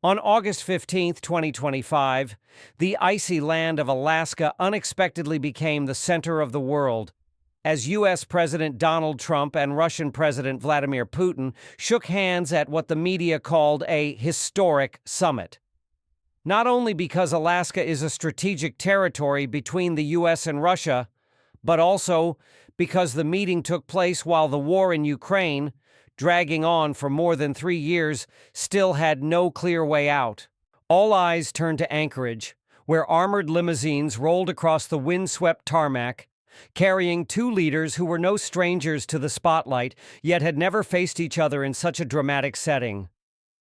On August 15, 2025, the icy land of Alaska unexpectedly became the center of the world as U.S. President Donald Trump and Russian President Vladimir Putin shook hands at what the media called a historic summit. Not only because Alaska is a strategic territory between the U.S. and Russia, but also because the meeting took place while the war in Ukraine, dragging on for more than 3 years, still had no clear way out. All eyes turned to Anchorage, where armored limousines rolled across the wind-swept tarmac, carrying two leaders who were no strangers to the spotlight, yet had never faced each other in such a dramatic setting.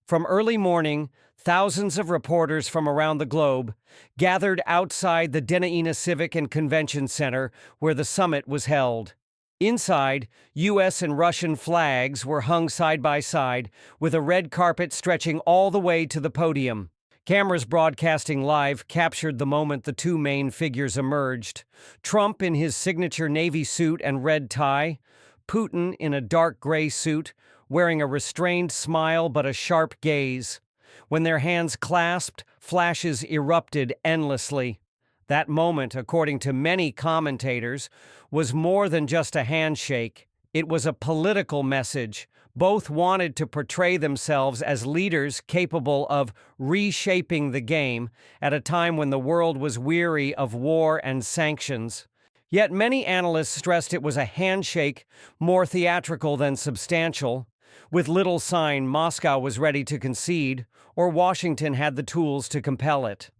From early morning, thousands of reporters from around the globe gathered outside the Dena'ina Civic and Convention Center where the summit was held. Inside, U.S. and Russian flags were hung side by side, with a red carpet stretching all the way to the podium. Cameras broadcasting live captured the moment the two main figures emerged. Trump in his signature navy suit and red tie, Putin in a dark gray suit, wearing a restrained smile but a sharp gaze. When their hands clasped, flashes erupted endlessly. That moment, according to many commentators, was more than just a handshake. It was a political message. Both wanted to portray themselves as leaders capable of reshaping the game at a time when the world was weary of war and sanctions. Yet many analysts stressed it was a handshake more theatrical than substantial. With little sign Moscow was ready to concede, or Washington had the tools to compel it.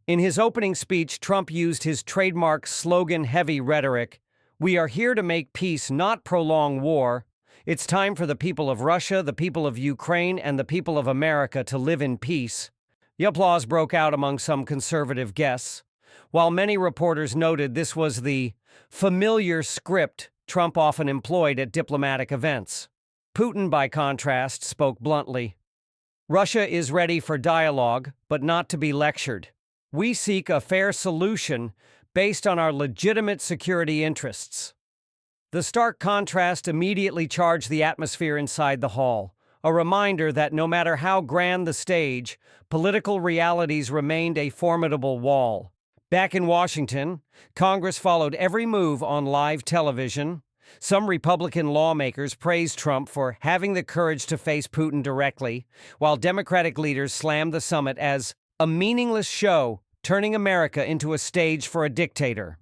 In his opening speech, Trump used his trademark slogan-heavy rhetoric. "We are here to make peace, not prolong war. It's time for the people of Russia, the people of Ukraine, and the people of America to live in peace." The applause broke out among some conservative guests, while many reporters noted this was the familiar script Trump often employed at diplomatic events. Putin, by contrast, spoke bluntly. "Russia is ready for dialogue, but not to be lectured. We seek a fair solution based on our legitimate security interests." The stark contrast immediately charged the atmosphere inside the hall, a reminder that no matter how grand the stage, political realities remained a formidable wall. Back in Washington, Congress followed every move on live television. Some Republican lawmakers praised Trump for having the courage to face Putin directly, while Democratic leaders slammed the summit as a meaningless show, turning America into a stage for a dictator.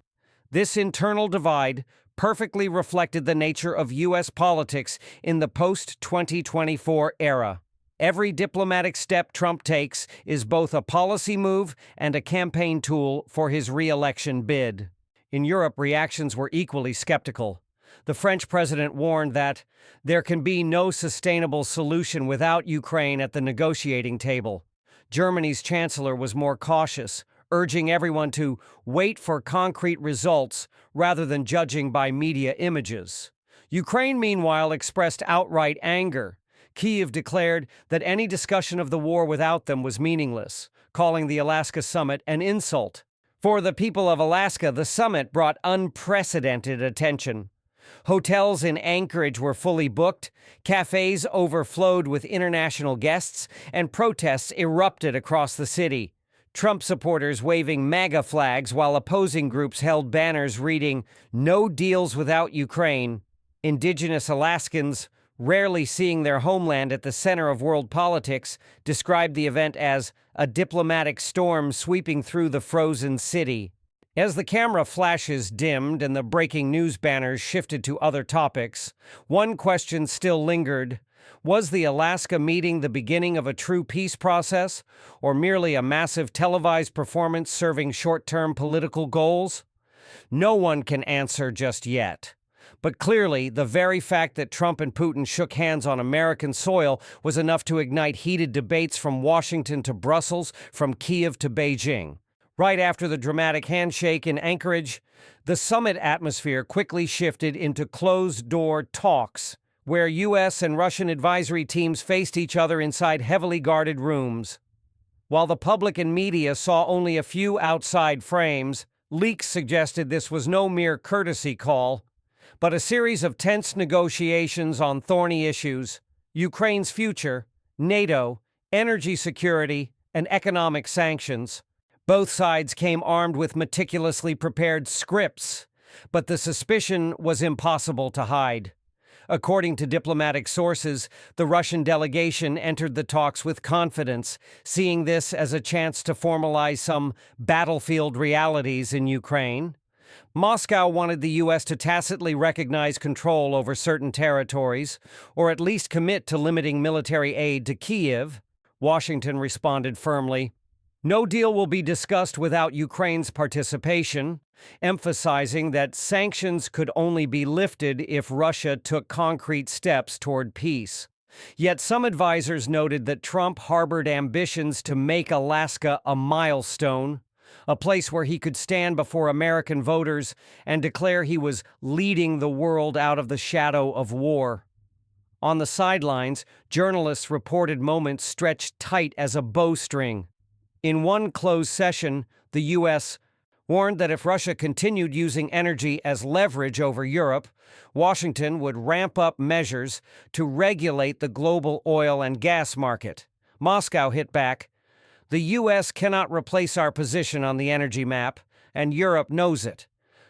This internal divide perfectly reflected the nature of U.S. politics in the post-2024 era. Every diplomatic step Trump takes is both a policy move and a campaign tool for his re-election bid. In Europe, reactions were equally skeptical. The French president warned that there can be no sustainable solution without Ukraine at the negotiating table. Germany's chancellor was more cautious, urging everyone to wait for concrete results rather than judging by media images. Ukraine, meanwhile, expressed outright anger. Kyiv declared that any discussion of the war without them was meaningless, calling the Alaska summit an insult. For the people of Alaska, the summit brought unprecedented attention. Hotels in Anchorage were fully booked, cafes overflowed with international guests, and protests erupted across the city. Trump supporters waving MAGA flags while opposing groups held banners reading, "No deals without Ukraine." Indigenous Alaskans, rarely seeing their homeland at the center of world politics, described the event as a diplomatic storm sweeping through the frozen city. As the camera flashes dimmed and the breaking news banners shifted to other topics, one question still lingered. Was the Alaska meeting the beginning of a true peace process, or merely a massive televised performance serving short-term political goals? No one can answer just yet. But clearly, the very fact that Trump and Putin shook hands on American soil was enough to ignite heated debates from Washington to Brussels, from Kyiv to Beijing. Right after the dramatic handshake in Anchorage, the summit atmosphere quickly shifted into closed-door talks, where U.S. and Russian advisory teams faced each other inside heavily guarded rooms. While the public and media saw only a few outside frames, leaks suggested this was no mere courtesy call, but a series of tense negotiations on thorny issues: Ukraine's future, NATO, energy security, and economic sanctions. Both sides came armed with meticulously prepared scripts, but the suspicion was impossible to hide. According to diplomatic sources, the Russian delegation entered the talks with confidence, seeing this as a chance to formalize some battlefield realities in Ukraine. Moscow wanted the U.S. to tacitly recognize control over certain territories, or at least commit to limiting military aid to Kyiv. Washington responded firmly, "No deal will be discussed without Ukraine's participation," emphasizing that sanctions could only be lifted if Russia took concrete steps toward peace. Yet some advisors noted that Trump harbored ambitions to make Alaska a milestone, a place where he could stand before American voters and declare he was leading the world out of the shadow of war. On the sidelines, journalists reported moments stretched tight as a bowstring. In one closed session, the U.S. warned that if Russia continued using energy as leverage over Europe, Washington would ramp up measures to regulate the global oil and gas market. Moscow hit back, "The U.S. cannot replace our position on the energy map, and Europe knows it."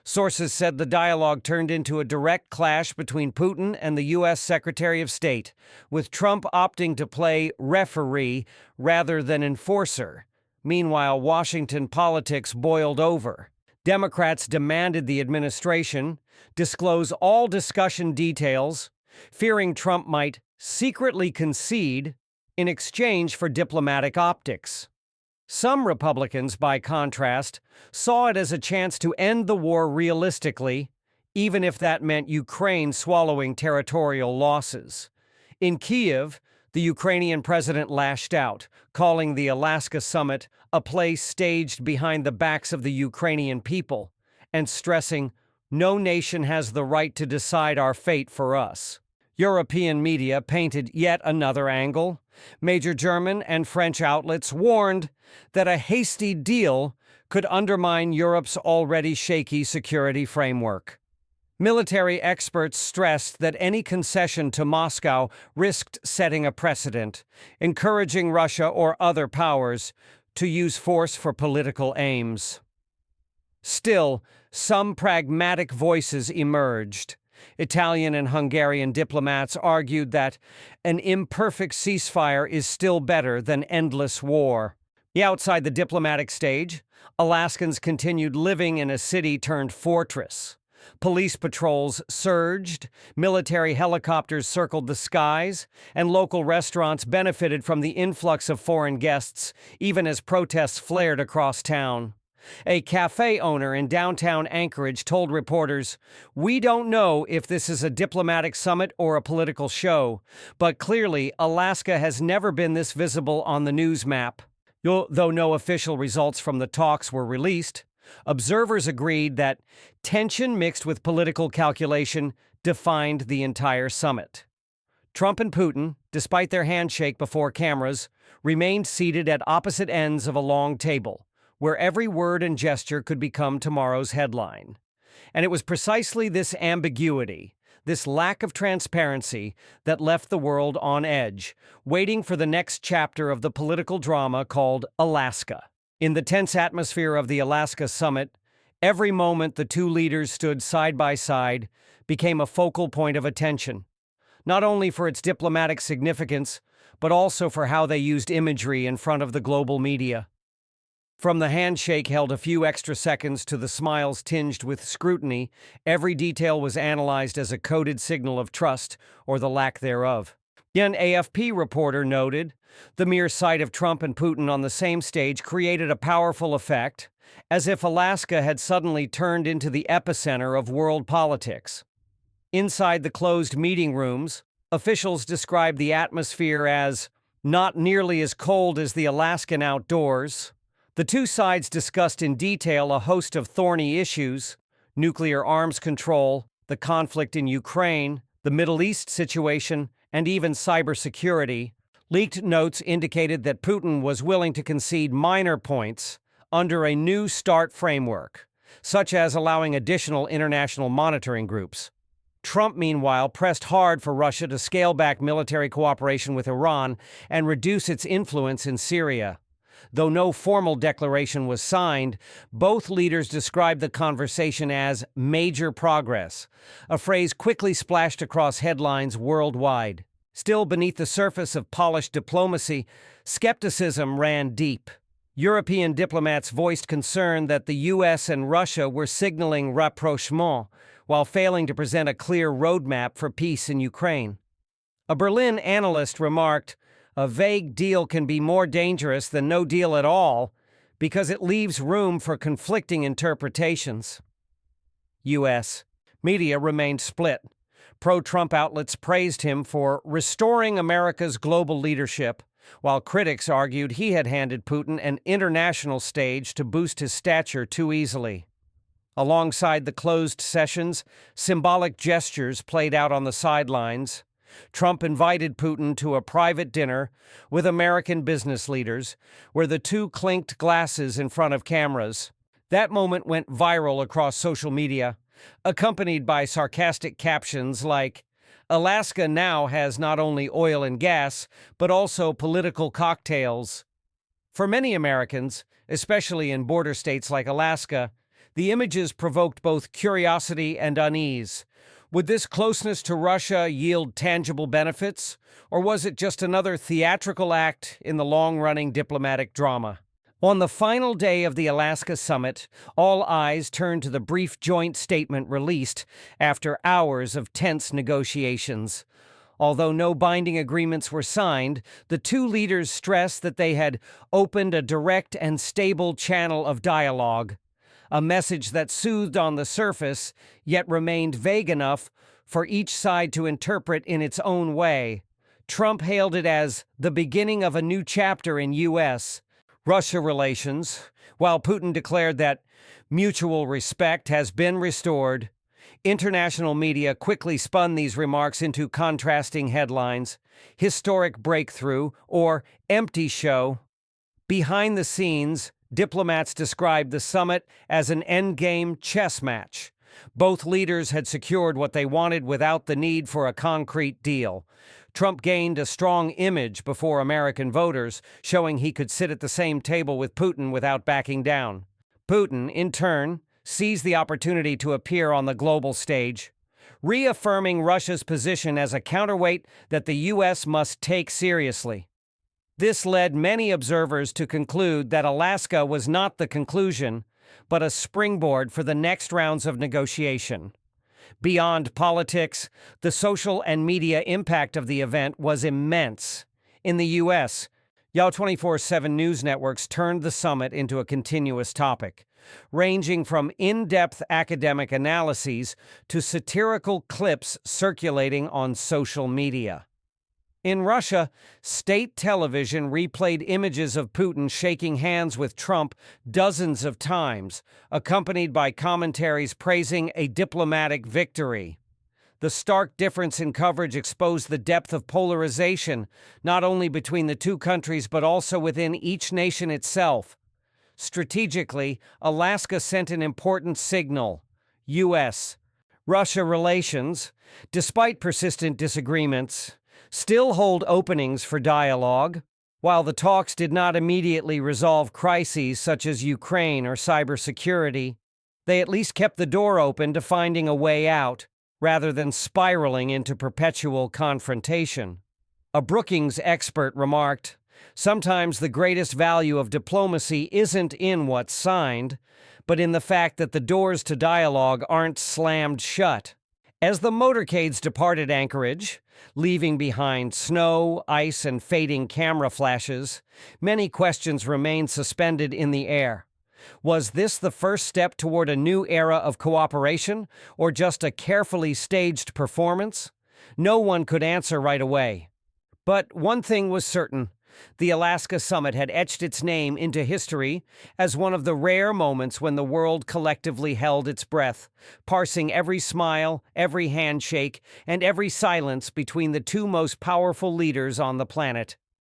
Sources said the dialogue turned into a direct clash between Putin and the U.S. Secretary of State, with Trump opting to play referee rather than enforcer. Meanwhile, Washington politics boiled over. Democrats demanded the administration disclose all discussion details, fearing Trump might secretly concede in exchange for diplomatic optics. Some Republicans, by contrast, saw it as a chance to end the war realistically, even if that meant Ukraine swallowing territorial losses. In Kyiv, the Ukrainian president lashed out, calling the Alaska summit a play staged behind the backs of the Ukrainian people, and stressing, "No nation has the right to decide our fate for us." European media painted yet another angle. Major German and French outlets warned that a hasty deal could undermine Europe's already shaky security framework. Military experts stressed that any concession to Moscow risked setting a precedent, encouraging Russia or other powers to use force for political aims. Still, some pragmatic voices emerged. Italian and Hungarian diplomats argued that an imperfect ceasefire is still better than endless war. Outside the diplomatic stage, Alaskans continued living in a city-turned-fortress. Police patrols surged, military helicopters circled the skies, and local restaurants benefited from the influx of foreign guests, even as protests flared across town. A cafe owner in downtown Anchorage told reporters, "We don't know if this is a diplomatic summit or a political show, but clearly Alaska has never been this visible on the news map." Though no official results from the talks were released, observers agreed that tension mixed with political calculation defined the entire summit. Trump and Putin, despite their handshake before cameras, remained seated at opposite ends of a long table, where every word and gesture could become tomorrow's headline. And it was precisely this ambiguity, this lack of transparency, that left the world on edge, waiting for the next chapter of the political drama called Alaska. In the tense atmosphere of the Alaska summit, every moment the two leaders stood side by side became a focal point of attention, not only for its diplomatic significance, but also for how they used imagery in front of the global media. From the handshake held a few extra seconds to the smiles tinged with scrutiny, every detail was analyzed as a coded signal of trust or the lack thereof. An AFP reporter noted, the mere sight of Trump and Putin on the same stage created a powerful effect, as if Alaska had suddenly turned into the epicenter of world politics. Inside the closed meeting rooms, officials described the atmosphere as not nearly as cold as the Alaskan outdoors. The two sides discussed in detail a host of thorny issues: nuclear arms control, the conflict in Ukraine, the Middle East situation, and even cybersecurity. Leaked notes indicated that Putin was willing to concede minor points under a New START framework, such as allowing additional international monitoring groups. Trump, meanwhile, pressed hard for Russia to scale back military cooperation with Iran and reduce its influence in Syria. Though no formal declaration was signed, both leaders described the conversation as major progress, a phrase quickly splashed across headlines worldwide. Still, beneath the surface of polished diplomacy, skepticism ran deep. European diplomats voiced concern that the U.S. and Russia were signaling rapprochement, while failing to present a clear roadmap for peace in Ukraine. A Berlin analyst remarked, "A vague deal can be more dangerous than no deal at all because it leaves room for conflicting interpretations." U.S. media remained split. Pro-Trump outlets praised him for restoring America's global leadership, while critics argued he had handed Putin an international stage to boost his stature too easily. Alongside the closed sessions, symbolic gestures played out on the sidelines. Trump invited Putin to a private dinner with American business leaders, where the two clinked glasses in front of cameras. That moment went viral across social media, accompanied by sarcastic captions like, "Alaska now has not only oil and gas, but also political cocktails." For many Americans, especially in border states like Alaska, the images provoked both curiosity and unease. Would this closeness to Russia yield tangible benefits, or was it just another theatrical act in the long-running diplomatic drama? On the final day of the Alaska summit, all eyes turned to the brief joint statement released after hours of tense negotiations. Although no binding agreements were signed, the two leaders stressed that they had opened a direct and stable channel of dialogue, a message that soothed on the surface, yet remained vague enough for each side to interpret in its own way. Trump hailed it as the beginning of a new chapter in U.S.-Russia relations, while Putin declared that mutual respect has been restored. International media quickly spun these remarks into contrasting headlines: historic breakthrough or empty show. Behind the scenes, diplomats described the summit as an endgame chess match. Both leaders had secured what they wanted without the need for a concrete deal. Trump gained a strong image before American voters, showing he could sit at the same table with Putin without backing down. Putin, in turn, seized the opportunity to appear on the global stage, reaffirming Russia's position as a counterweight that the U.S. must take seriously. This led many observers to conclude that Alaska was not the conclusion, but a springboard for the next rounds of negotiation. Beyond politics, the social and media impact of the event was immense. In the U.S., Yahoo 24/7 news networks turned the summit into a continuous topic, ranging from in-depth academic analyses to satirical clips circulating on social media. In Russia, state television replayed images of Putin shaking hands with Trump dozens of times, accompanied by commentaries praising a diplomatic victory. The stark difference in coverage exposed the depth of polarization, not only between the two countries but also within each nation itself. Strategically, Alaska sent an important signal: U.S.-Russia relations, despite persistent disagreements, still hold openings for dialogue. While the talks did not immediately resolve crises such as Ukraine or cybersecurity, they at least kept the door open to finding a way out, rather than spiraling into perpetual confrontation. A Brookings expert remarked, "Sometimes the greatest value of diplomacy isn't in what's signed, but in the fact that the doors to dialogue aren't slammed shut." As the motorcades departed Anchorage, leaving behind snow, ice, and fading camera flashes, many questions remained suspended in the air. Was this the first step toward a new era of cooperation, or just a carefully staged performance? No one could answer right away. But one thing was certain: the Alaska summit had etched its name into history as one of the rare moments when the world collectively held its breath, parsing every smile, every handshake, and every silence between the two most powerful leaders on the planet.